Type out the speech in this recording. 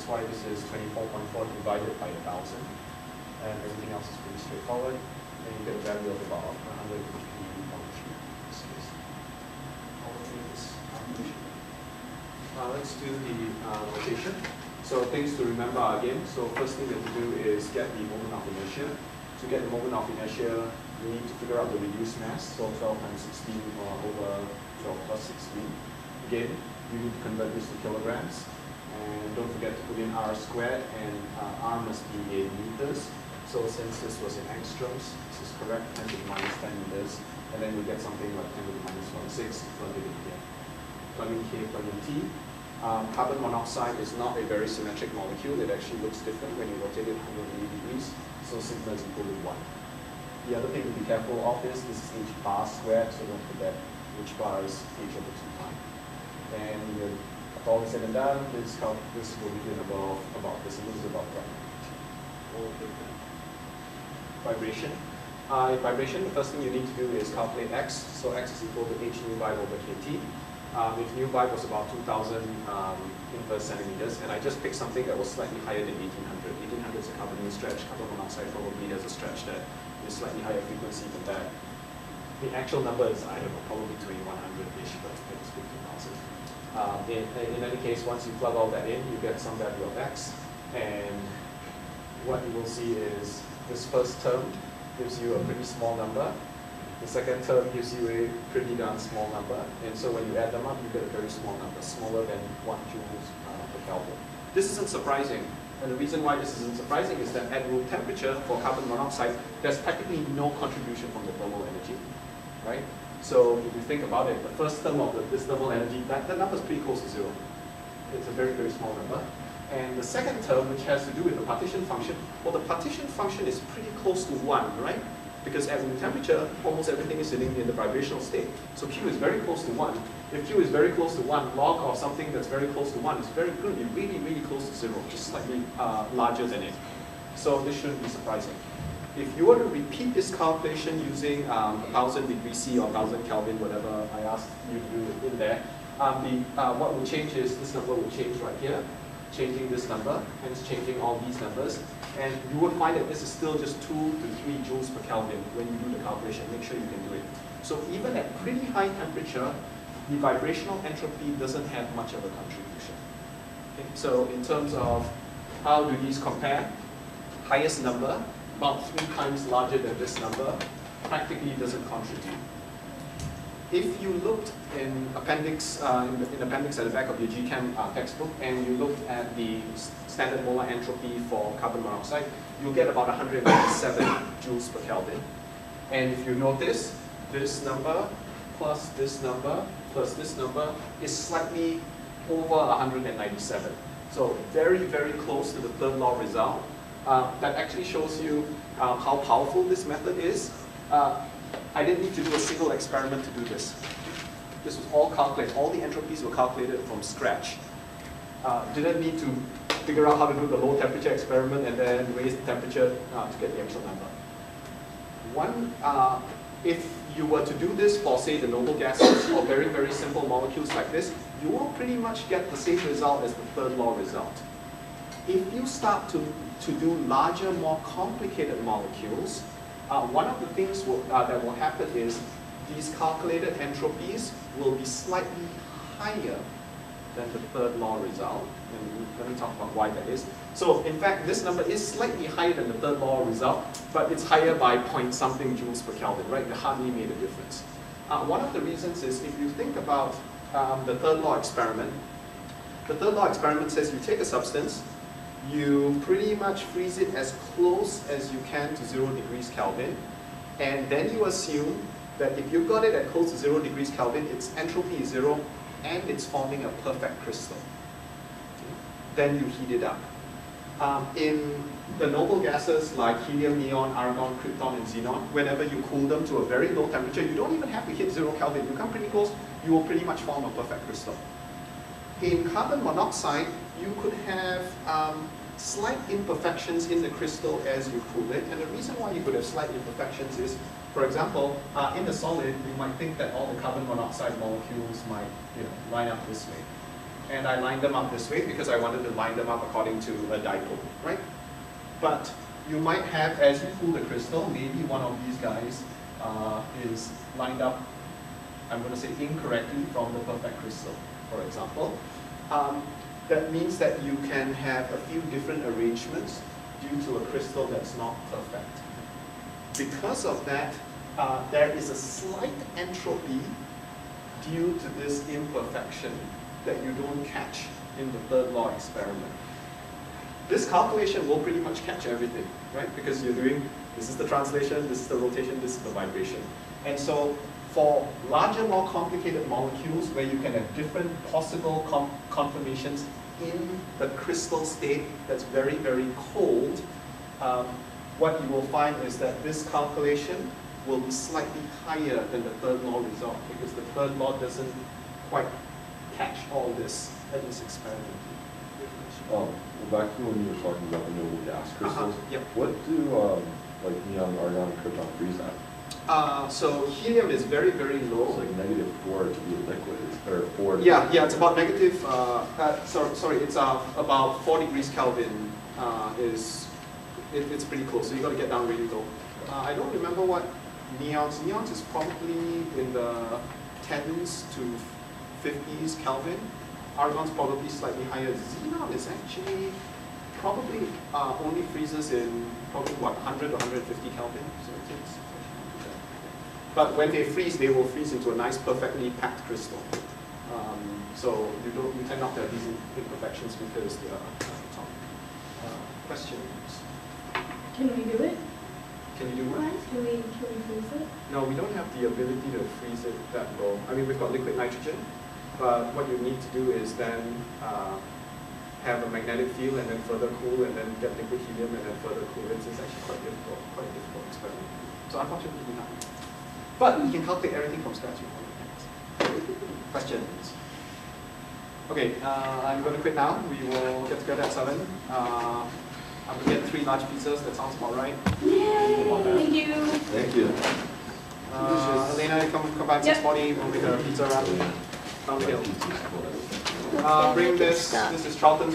That's why this is 24.4 divided by 1,000. And everything else is pretty straightforward. And you get a value of about 150.3 in this case. I'll do this calculation. Let's do the notation. So things to remember again. So first thing that you do is get the moment of inertia. To get the moment of inertia, you need to figure out the reduced mass. So 12 times 16 over 12 plus 16. Again, you need to convert this to kilograms. And don't forget to put in r squared, and r must be in meters. So since this was in angstroms, this is correct, 10 to the minus 10 meters. And then you get something like 10 to the minus 16, plug it in here. Plug in K, plug in T. Carbon monoxide is not a very symmetric molecule. It actually looks different when you rotate it 180 degrees. So sigma is equal to 1. The other thing to be careful of is this is h bar squared, so don't forget h bar is h over 2 pi. And with all said and done, this will begin about this. This is about vibration. In vibration, the first thing you need to do is calculate x. So x is equal to h nu by over kt. If nu by was about 2,000 inverse centimeters, and I just picked something that was slightly higher than 1800. 1800 is a carbon stretch. Carbon monoxide probably has a stretch that is slightly higher frequency than that. The actual number is, I don't know, probably 2100-ish, but it's 15,000. In any case, once you plug all that in, you get some value of x, and what you will see is this first term gives you a pretty small number. The second term gives you a pretty darn small number, and so when you add them up, you get a very small number, smaller than 1 joules per Kelvin. This isn't surprising, and the reason why this isn't surprising is that at room temperature for carbon monoxide, there's practically no contribution from the thermal energy, right? So if you think about it, the first term of this thermal energy, that number is pretty close to 0. It's a very, very small number. And the second term, which has to do with the partition function, well, the partition function is pretty close to 1, right? Because at room temperature, almost everything is sitting in the vibrational state. So Q is very close to 1. If Q is very close to 1, log of something that's very close to 1 is going to be really, really close to 0, just slightly larger than it. So this shouldn't be surprising. If you were to repeat this calculation using 1,000 degrees C or 1,000 Kelvin, whatever I asked you to do in there, what will change is this number will change right here, changing this number, hence changing all these numbers. And you would find that this is still just 2 to 3 joules per Kelvin when you do the calculation. Make sure you can do it. So even at pretty high temperature, the vibrational entropy doesn't have much of a contribution. Okay? So in terms of how do these compare, highest number, about 3 times larger than this number, practically doesn't contribute. If you looked in appendix at the back of your Chem textbook, and you looked at the standard molar entropy for carbon monoxide, you'll get about 197 joules per Kelvin. And if you notice, this number plus this number plus this number is slightly over 197. So very, very close to the third law result. That actually shows you how powerful this method is. I didn't need to do a single experiment to do this. This was all calculated. All the entropies were calculated from scratch. Didn't need to figure out how to do the low temperature experiment and then raise the temperature to get the actual number. If you were to do this for, say, the noble gases or very, very simple molecules like this, you will pretty much get the same result as the third law result. If you start to do larger, more complicated molecules, one of the things that will happen is these calculated entropies will be slightly higher than the third law result. And let me talk about why that is. So in fact, this number is slightly higher than the third law result, but it's higher by point something joules per Kelvin, right? It hardly made a difference. One of the reasons is if you think about the third law experiment says you take a substance, you pretty much freeze it as close as you can to 0 degrees Kelvin, and then you assume that if you got it at close to 0 degrees Kelvin, its entropy is 0, and it's forming a perfect crystal. Okay. Then you heat it up. In the noble gases like helium, neon, argon, krypton, and xenon, whenever you cool them to a very low temperature, you don't even have to hit 0 Kelvin. You come pretty close, you will pretty much form a perfect crystal. In carbon monoxide, you could have slight imperfections in the crystal as you cool it. And the reason why you could have slight imperfections is, for example, in the solid, you might think that all the carbon monoxide molecules might line up this way. and I lined them up this way because I wanted to line them up according to a dipole, right? But you might have, as you cool the crystal, maybe one of these guys is lined up, I'm going to say incorrectly, from the perfect crystal, for example. That means that you can have a few different arrangements due to a crystal that's not perfect. Because of that, there is a slight entropy due to this imperfection that you don't catch in the third law experiment. This calculation will pretty much catch everything, right? Because you're doing, this is the translation, this is the rotation, this is the vibration. And so for larger, more complicated molecules where you can have different possible conformations in the crystal state that's very, very cold, what you will find is that this calculation will be slightly higher than the third law result because the third law doesn't quite catch all this at this experiment. Well, back to when you were talking about the noble gas crystals, yep. What do like neon, argon, and krypton freeze at? So helium is very, very low. It's like -4 to be a liquid, or 4. Yeah, it's about negative. Sorry, it's about 4 degrees Kelvin. It's pretty close. So you got to get down really low. I don't remember what neons. Neons is probably in the 10s to 50s Kelvin. Argon's probably slightly higher. Xenon is actually probably only freezes in probably what 100 or 150 Kelvin. So it's but when they freeze, they will freeze into a nice, perfectly packed crystal. So you tend not to have these imperfections because they are atomic. Questions? Can we do it? Can you do what? Can we freeze it? No, we don't have the ability to freeze it that low. I mean, we've got liquid nitrogen, but what you need to do is then have a magnetic field and then further cool and then get liquid helium and then further cool it. It's actually quite a difficult experiment. So unfortunately not. But you can calculate everything from scratch. Questions? Okay, I'm going to quit now. We will get together at 7. I'm going to get 3 large pizzas. That sounds about right. Yay! Thank you. Thank you. Elena, come back at 6:40. We'll make a pizza wrap. Down the hill. Bring this. This is Charlton.